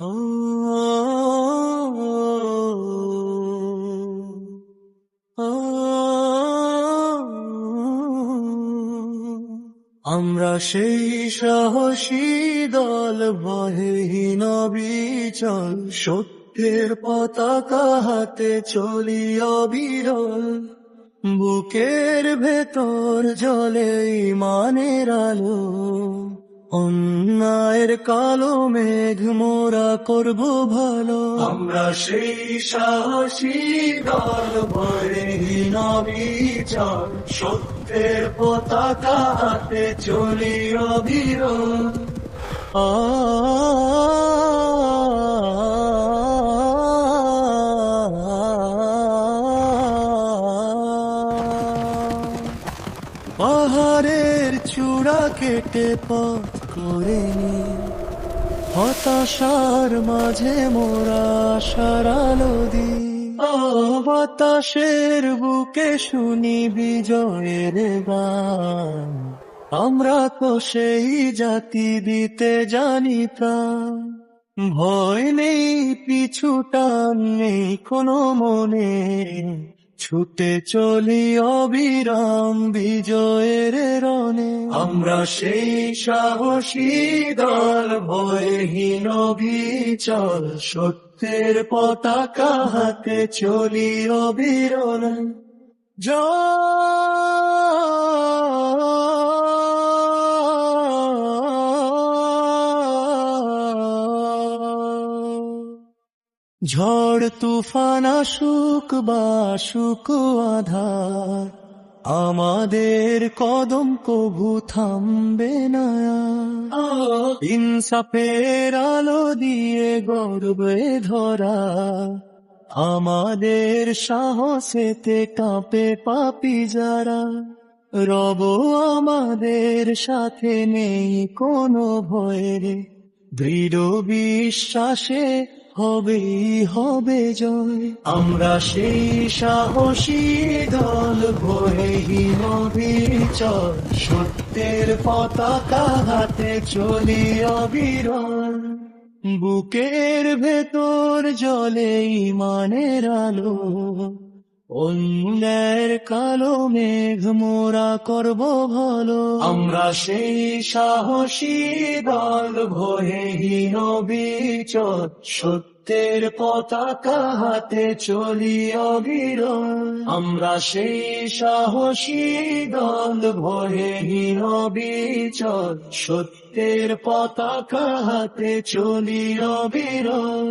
আমরা সেই সাহসী দল, ভয়হীন বিচল, সত্যের পতাকা হাতে চলি অবিরল। বুকের ভেতর জ্বলে ঈমানের আলো, অন্যায়ের কালো মেঘ মোরা করব ভালো। আমরা সেই সাহসী দল, ভয়হীন বিচল, সত্যের পতাকা হাতে চলি অবিরল। পাহাড়ের চূড়া কেটে পথ করে নি, হতাশার মাঝে মোরা আশার আলো দিই। বাতাসের বুকে শুনি বিজয়ের গান, আমরা তো সেই জাতি দিতে জানি প্রাণ। ভয় নেই, পিছু টান নেই কোনো মনে, ছুটে চলি অবিরাম বিজয়ের রণে। আমরা সেই সাহসী দল, ভয়হীন বিচল, সত্যের পতাকা হাতে চলি অবিরল। ঝড় তুফান আসুক বা আসুক আধার, আমাদের কদম কভু থামবে না। ইনসাফের আলো দিয়ে গর্বে ধরা, আমাদের সাহসেতে কাঁপে পাপী যারা। রব আমাদের সাথে, নেই কোনো ভয়ের, দৃঢ় বিশ্বাসে হবেই হবে জয়। আমরা সেই সাহসী দল, ভয়হীন বিচল, সত্যের পতাকা হাতে চলি অবিরল। বুকের ভেতর জ্বলে ঈমানের আলো, অন্যের কালো মেঘ মোরা করব ভালো। আমরা সেই সাহসী দল, ভয়হীন বিচল, সত্যের পতাকা হাতে চলি অবিরল। আমরা সেই সাহসী দল, ভয়হীন বিচল, সত্যের পতাকা হাতে চলি অবিরল।